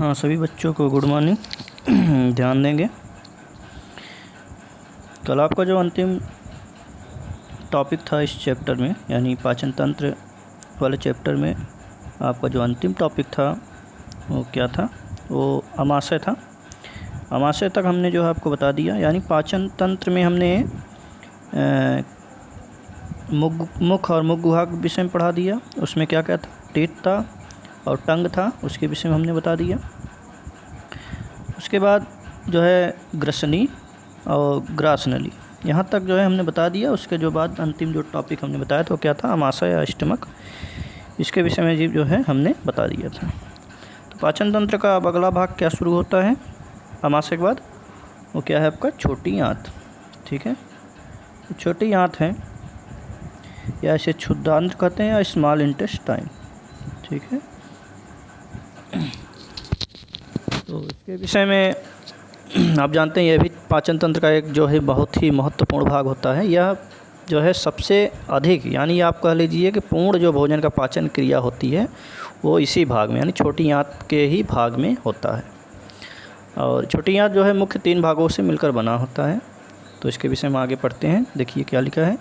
हाँ, सभी बच्चों को गुड मॉर्निंग। ध्यान देंगे। कल आपका जो अंतिम टॉपिक था इस चैप्टर में, यानी पाचन तंत्र वाले चैप्टर में, आपका जो अंतिम टॉपिक था वो क्या था? वो आमाशय था। आमाशय तक हमने जो है आपको बता दिया। यानी पाचन तंत्र में हमने मुख और मुख गुहा के विषय में पढ़ा दिया। उसमें क्या क्या था? टीथ था और टंग था, उसके विषय में हमने बता दिया। उसके बाद जो है ग्रसनी और ग्रासनली, यहाँ तक जो है हमने बता दिया। उसके जो बाद अंतिम जो टॉपिक हमने बताया था वो क्या था? आमाशय या स्टमक। इसके विषय में जीव जो है हमने बता दिया था। तो पाचन तंत्र का अब अगला भाग क्या शुरू होता है आमाशय के बाद? वो क्या है आपका? छोटी आंत। ठीक है, तो छोटी आंत है, या इसे क्षुद्रांत्र कहते हैं या स्मॉल इंटेस्टाइन। ठीक है, तो इसके विषय में आप जानते हैं यह भी पाचन तंत्र का एक जो है बहुत ही महत्वपूर्ण भाग होता है। यह जो है सबसे अधिक, यानी आप कह लीजिए कि पूर्ण जो भोजन का पाचन क्रिया होती है वो इसी भाग में, यानी छोटी आंत के ही भाग में होता है। और छोटी आंत जो है मुख्य 3 भागों से मिलकर बना होता है। तो इसके विषय में आगे पढ़ते हैं। देखिए क्या लिखा है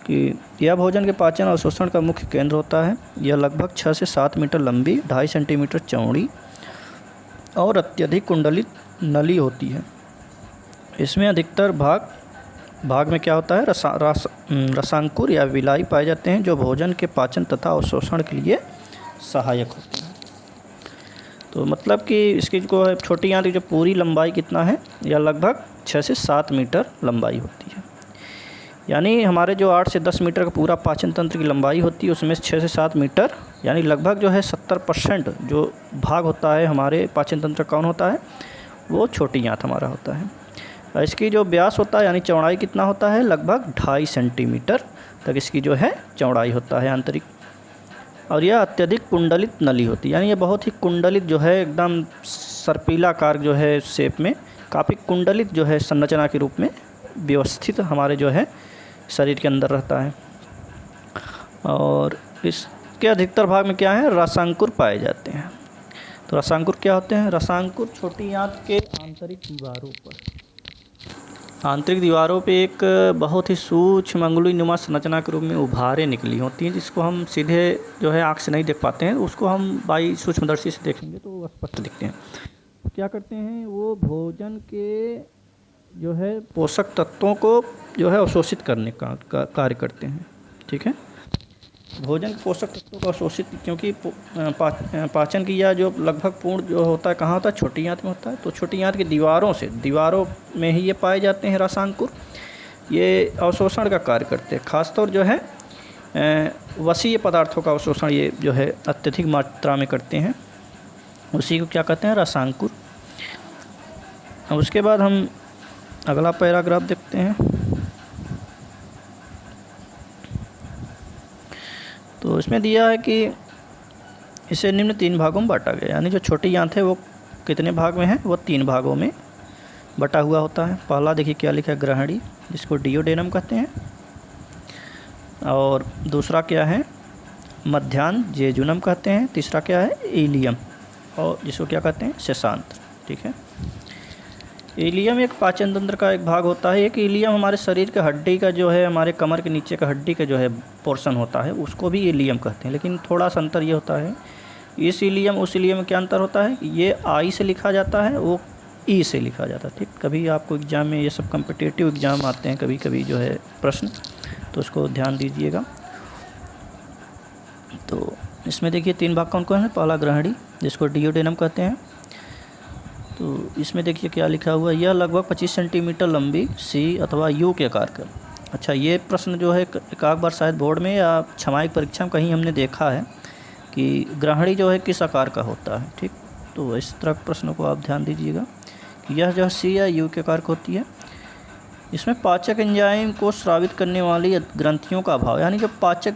कि यह भोजन के पाचन और शोषण का मुख्य केंद्र होता है। यह लगभग 6 से 7 मीटर लंबी, 2.5 सेंटीमीटर चौड़ी और अत्यधिक कुंडलित नली होती है। इसमें अधिकतर भाग में क्या होता है? रसांकुर या विलाई पाए जाते हैं, जो भोजन के पाचन तथा अवशोषण के लिए सहायक होते हैं। तो मतलब कि इसकी जो है छोटी आंत की जो पूरी लंबाई कितना है? या लगभग 6 से 7 मीटर लंबाई होती है। यानी हमारे जो 8 से 10 मीटर का पूरा पाचन तंत्र की लंबाई होती है, उसमें 6 से 7 मीटर, यानी लगभग जो है 70% जो भाग होता है हमारे पाचन तंत्र कौन होता है? वो छोटी आंत हमारा होता है। इसकी जो व्यास होता है, यानी चौड़ाई कितना होता है? लगभग 2.5 सेंटीमीटर तक इसकी जो है चौड़ाई होता है आंतरिक। और यह अत्यधिक कुंडलित नली होती है, यानी ये बहुत ही कुंडलित जो है, एकदम सर्पिलाकार जो है शेप में, काफ़ी कुंडलित जो है संरचना के रूप में व्यवस्थित हमारे जो है शरीर के अंदर रहता है। और इसके अधिकतर भाग में क्या है? रसांकुर पाए जाते हैं। तो रसांकुर क्या होते हैं? रसांकुर छोटी आंत के आंतरिक दीवारों पे एक बहुत ही सूक्ष्म अंगुली नुमा संरचना के रूप में उभारें निकली होती हैं, जिसको हम सीधे जो है आँख से नहीं देख पाते हैं। उसको हम बाई सूक्ष्मदर्शी से देखेंगे तो वो स्पष्ट दिखते हैं। क्या करते हैं? वो भोजन के जो है पोषक तत्वों को जो है अवशोषित करने का कार्य करते हैं। ठीक है, भोजन के पोषक तत्वों को अवशोषित, क्योंकि पाचन क्रिया जो लगभग पूर्ण जो होता है कहाँ होता है? छोटी आंत में होता है। तो छोटी आंत की दीवारों में ही ये पाए जाते हैं रसांकुर। ये अवशोषण का कार्य करते हैं, खासतौर जो है वसीय पदार्थों का अवशोषण ये जो है अत्यधिक मात्रा में करते हैं। उसी को क्या कहते हैं? रसांकुर। अब उसके बाद हम अगला पैराग्राफ देखते हैं। तो इसमें दिया है कि इसे निम्न 3 भागों में बांटा गया, यानी जो छोटी आंत है वो कितने भाग में है? वो 3 भागों में बटा हुआ होता है। पहला देखिए क्या लिखा है? ग्रहणी, जिसको डियोडेनम कहते हैं। और दूसरा क्या है? मध्यान्ह, जेजुनम कहते हैं। तीसरा क्या है? इलियम, और जिसको क्या कहते हैं? शेषांत्र। ठीक है, इलियम एक पाचन तंत्र का एक भाग होता है। एक इलियम हमारे शरीर के हड्डी का जो है, हमारे कमर के नीचे का हड्डी का जो है पोर्शन होता है, उसको भी इलियम कहते हैं। लेकिन थोड़ा सा अंतर ये होता है, इस इलियम उस इलियम में क्या अंतर होता है? ये आई से लिखा जाता है, वो ई से लिखा जाता है। ठीक, कभी आपको एग्ज़ाम में ये सब कम्पिटिटिव एग्ज़ाम आते हैं कभी कभी जो है प्रश्न, तो उसको ध्यान दीजिएगा। तो इसमें देखिए 3 भाग कौन कौन है? पहला ग्रहणी, जिसको डियोडेनम कहते हैं। तो इसमें देखिए क्या लिखा हुआ है? यह लगभग 25 सेंटीमीटर लंबी सी अथवा यू के आकार का। अच्छा, ये प्रश्न जो है एक आध बार शायद बोर्ड में या छमाही परीक्षा में कहीं हमने देखा है कि ग्रहणी जो है किस आकार का होता है। ठीक, तो इस तरह के प्रश्नों को आप ध्यान दीजिएगा कि यह जो है सी या यू के आकार की होती है। इसमें पाचक एंजाइम को स्रावित करने वाली ग्रंथियों का अभाव, यानी जो पाचक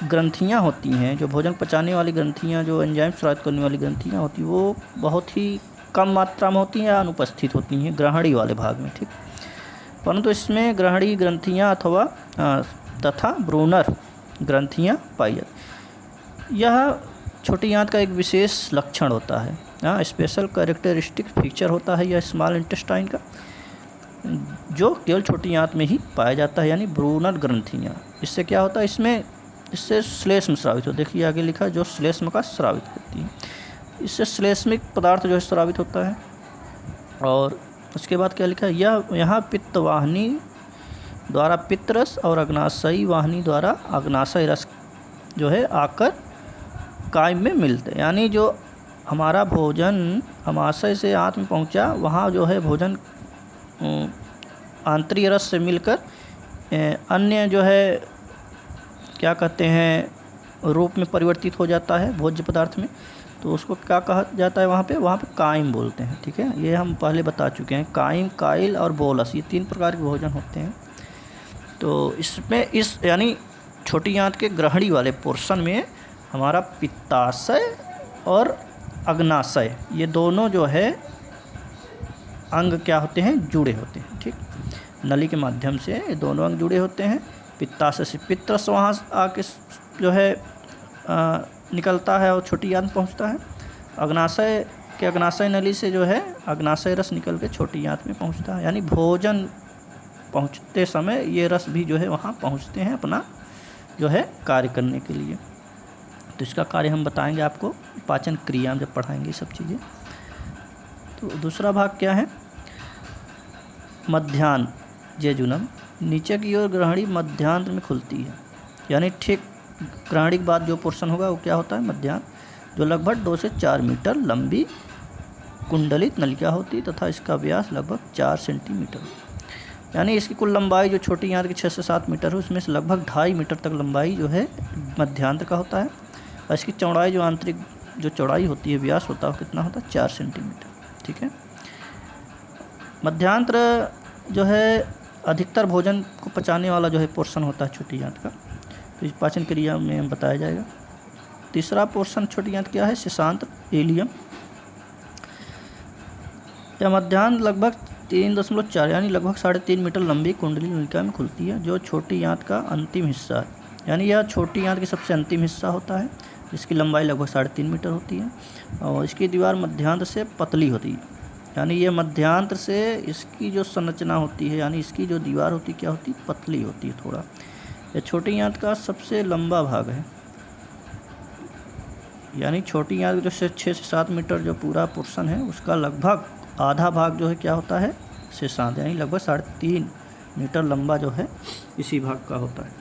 ग्रंथियाँ होती हैं, जो भोजन पचाने वाली ग्रंथियाँ, जो एंजाइम स्रावित करने वाली ग्रंथियाँ होती हैं, वो बहुत ही कम मात्रा में होती हैं या अनुपस्थित होती हैं ग्रहणी वाले भाग में। ठीक, परंतु इसमें ग्रहणी ग्रंथियाँ अथवा तथा ब्रूनर ग्रंथियाँ पाई जाती। यह छोटी आंत का एक विशेष लक्षण होता है। हाँ, स्पेशल कैरेक्टरिस्टिक फीचर होता है यह स्मॉल इंटेस्टाइन का, जो केवल छोटी आंत में ही पाया जाता है, यानी ब्रूनर ग्रंथियाँ। इससे क्या होता है, इससे श्लेष्म स्रावित हो, देखिए आगे लिखा है जो श्लेष्म का स्रावित होती है, इससे श्लेष्मिक पदार्थ जो है स्रावित होता है। और उसके बाद क्या लिखा है, यह यहाँ पित्त वाहिनी द्वारा पित्तरस और अग्नाशयी वाहिनी द्वारा अग्नाशय रस जो है आकर कायम में मिलते हैं, यानी जो हमारा भोजन अमाशय से आंत में पहुँचा, वहाँ जो है भोजन आंतरिक रस से मिलकर अन्य जो है क्या कहते हैं रूप में परिवर्तित हो जाता है भोज्य पदार्थ में, तो उसको क्या कहा जाता है वहाँ पे कायम बोलते हैं। ठीक है, ये हम पहले बता चुके हैं। कायम, काइल और बोलस, ये 3 प्रकार के भोजन होते हैं। तो इसमें यानी छोटी आंत के ग्रहणी वाले पोर्शन में हमारा पित्ताशय और अग्नाशय, ये दोनों जो है अंग क्या होते हैं, जुड़े होते हैं। ठीक, नली के माध्यम से ये दोनों अंग जुड़े होते हैं। पित्ताशय से पित्तरस वहाँ आके जो है निकलता है और छोटी आंत पहुँचता है। अग्नाशय नली से जो है अग्नाशय रस निकल के छोटी आंत में पहुँचता है, यानी भोजन पहुँचते समय ये रस भी जो है वहाँ पहुँचते हैं अपना जो है कार्य करने के लिए। तो इसका कार्य हम बताएंगे आपको पाचन क्रिया में जब पढ़ाएंगे सब चीज़ें। तो दूसरा भाग क्या है, मध्याह्न जेजुनम, नीचे की ओर ग्रहणी मध्यांत में खुलती है, यानी ठीक ग्रहणी के बाद जो पोर्शन होगा वो क्या होता है, मध्याह्न, जो लगभग 2 से 4 मीटर लंबी कुंडलित नलिका होती है तथा इसका व्यास लगभग 4 सेंटीमीटर, यानी इसकी कुल लंबाई जो छोटी आंत की 6 से 7 मीटर है, उसमें से लगभग 2.5 मीटर तक लंबाई जो है मध्यांत का होता है। और इसकी चौड़ाई जो आंतरिक जो चौड़ाई होती है, व्यास होता है, कितना होता है, 4 सेंटीमीटर। ठीक है, मध्यांत्र जो है अधिकतर भोजन को पचाने वाला जो है पोर्शन होता है छोटी आंत का, तो इस पाचन क्रिया में बताया जाएगा। तीसरा पोर्शन छोटी आंत क्या है, शिशांत्र एलियम, यह मध्याह्न लगभग 3.4 यानी लगभग 3.5 मीटर लंबी कुंडली नलिका में खुलती है, जो छोटी आंत का अंतिम हिस्सा है, यानी यह छोटी आंत की सबसे अंतिम हिस्सा होता है। इसकी लंबाई लगभग 3.5 मीटर होती है और इसकी दीवार मध्यांत्र से पतली होती है, यानी ये मध्यांत्र से इसकी जो संरचना होती है, यानी इसकी जो दीवार होती है क्या होती है, पतली होती है थोड़ा। यह छोटी आंत का सबसे लंबा भाग है, यानी छोटी आंत जो 6 से 7 मीटर जो पूरा पोर्शन है उसका लगभग आधा भाग जो है क्या होता है, शिशांत, यानी लगभग 3.5 मीटर लंबा जो है इसी भाग का होता है।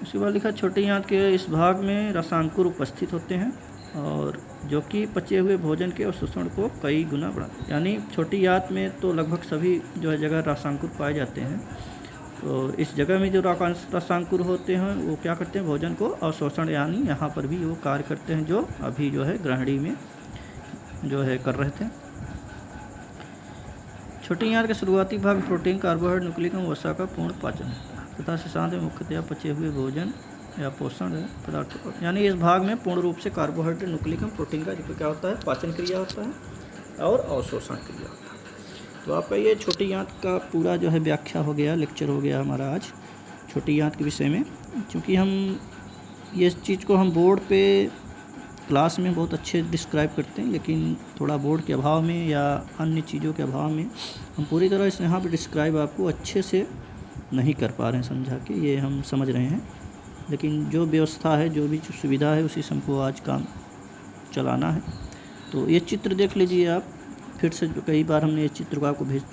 उसके बाद लिखा छोटी आंत के इस भाग में रसांकुर उपस्थित होते हैं और जो कि पचे हुए भोजन के अवशोषण को कई गुना बढ़ाते हैं, यानी छोटी आंत में तो लगभग सभी जो है जगह रसांकुर पाए जाते हैं, तो इस जगह में जो रसांकुर होते हैं वो क्या करते हैं, भोजन को अवशोषण, यानी यहाँ पर भी वो कार्य करते हैं जो अभी जो है ग्रहणी में जो है कर रहे थे। छोटी आंत के शुरुआती भाग प्रोटीन, कार्बोहाइड्रेट, न्यूक्लिक एवं वसा का पूर्ण पाचन होता है तथा शिशांत में मुख्यतया पचे हुए भोजन या पोषण पदार्थ, यानी इस भाग में पूर्ण रूप से कार्बोहाइड्रेट, न्यूक्लिक एवं प्रोटीन का जो क्या होता है, पाचन क्रिया होता है और अवशोषण क्रिया होता है। तो आपका ये छोटी आंत का पूरा जो है व्याख्या हो गया, लेक्चर हो गया हमारा आज छोटी आंत के विषय में। क्योंकि हम ये चीज़ को हम बोर्ड पे क्लास में बहुत अच्छे डिस्क्राइब करते हैं, लेकिन थोड़ा बोर्ड के अभाव में या अन्य चीज़ों के अभाव में हम पूरी तरह इस यहाँ पर डिस्क्राइब आपको अच्छे से नहीं कर पा रहे हैं समझा के, ये हम समझ रहे हैं, लेकिन जो व्यवस्था है, जो भी सुविधा है उसी से हमको आज काम चलाना है। तो ये चित्र देख लीजिए आप फिर से, कई बार हमने ये चित्र को आपको भेज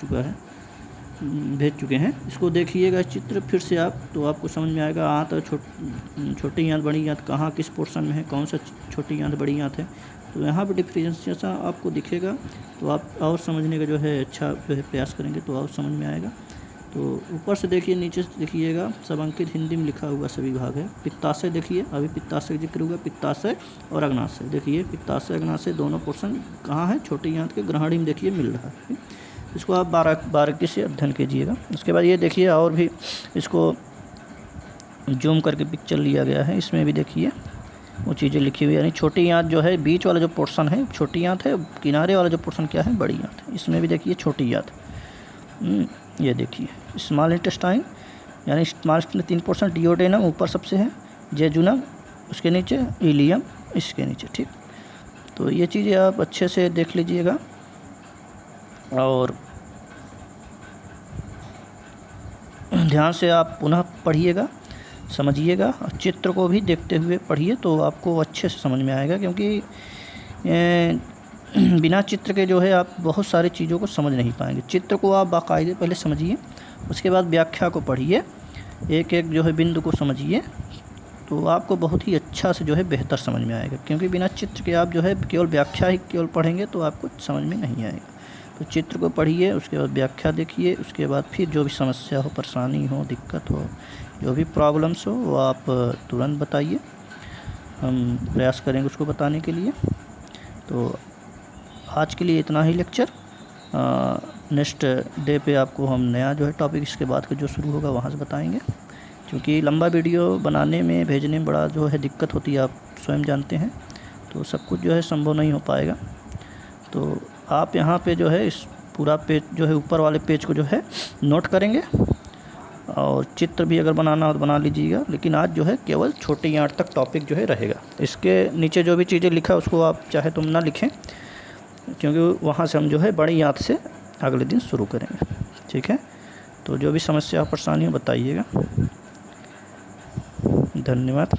चुके हैं, इसको देखिएगा चित्र फिर से आप, तो आपको समझ में आएगा आंत और छोटी आंत, बड़ी आंत कहाँ किस पोर्शन में है, कौन सा छोटी आंत, बड़ी आंत है, तो यहाँ पर डिफ्रेंशिएशन आपको दिखेगा, तो आप और समझने का जो है अच्छा जो है प्रयास करेंगे तो और समझ में आएगा। तो ऊपर से देखिए, नीचे से देखिएगा, सब अंकित हिंदी में लिखा हुआ सभी भाग है। पित्ताशय देखिए, अभी पित्ताशय का जिक्र हुआ, पित्ताशय और अग्नाशय देखिए, पित्ताशय अग्नाशय दोनों पोर्शन कहाँ है, छोटी आंत के ग्रहणी में देखिए मिल रहा है। इसको आप बारीकी से अध्ययन कीजिएगा। उसके बाद ये देखिए, और भी इसको जूम करके पिक्चर लिया गया है, इसमें भी देखिए वो चीज़ें लिखी हुई है, यानी छोटी आंत जो है, बीच वाला जो पोर्शन है छोटी आंत है, किनारे वाला जो पोर्शन क्या है, बड़ी आंत है। इसमें भी देखिए छोटी आंत, ये देखिए स्मॉल इंटेस्टाइन, यानी स्मॉल इंटेस्टाइन 3%, डिओडेनम ऊपर सबसे है, जेजुनम उसके नीचे, इलियम इसके नीचे। ठीक, तो ये चीज़ें आप अच्छे से देख लीजिएगा और ध्यान से आप पुनः पढ़िएगा, समझिएगा और चित्र को भी देखते हुए पढ़िए तो आपको अच्छे से समझ में आएगा, क्योंकि बिना चित्र के जो है आप बहुत सारी चीज़ों को समझ नहीं पाएंगे। चित्र को आप बाकायदे पहले समझिए, उसके बाद व्याख्या को पढ़िए, एक एक जो है बिंदु को समझिए, तो आपको बहुत ही अच्छा से जो है बेहतर समझ में आएगा। क्योंकि बिना चित्र के आप जो है केवल व्याख्या ही केवल पढ़ेंगे तो आपको समझ में नहीं आएगा। तो चित्र को पढ़िए, उसके बाद व्याख्या देखिए, उसके बाद फिर जो भी समस्या हो, परेशानी हो, दिक्कत हो, जो भी प्रॉब्लम्स हो वो आप तुरंत बताइए, हम प्रयास करेंगे उसको बताने के लिए। तो आज के लिए इतना ही लेक्चर। नेक्स्ट डे पे आपको हम नया जो है टॉपिक इसके बाद का जो शुरू होगा वहाँ से बताएंगे, क्योंकि लंबा वीडियो बनाने में भेजने में बड़ा जो है दिक्कत होती है, आप स्वयं जानते हैं, तो सब कुछ जो है संभव नहीं हो पाएगा। तो आप यहाँ पे जो है इस पूरा पेज जो है ऊपर वाले पेज को जो है नोट करेंगे और चित्र भी अगर बनाना हो तो बना लीजिएगा, लेकिन आज जो है केवल छोटे यार्ड तक टॉपिक जो है रहेगा। इसके नीचे जो भी चीज़ें लिखा है उसको आप चाहे तो ना लिखें, क्योंकि वहाँ से हम जो है बड़ी याद से अगले दिन शुरू करेंगे। ठीक है, तो जो भी समस्या परेशानी हो बताइएगा। धन्यवाद।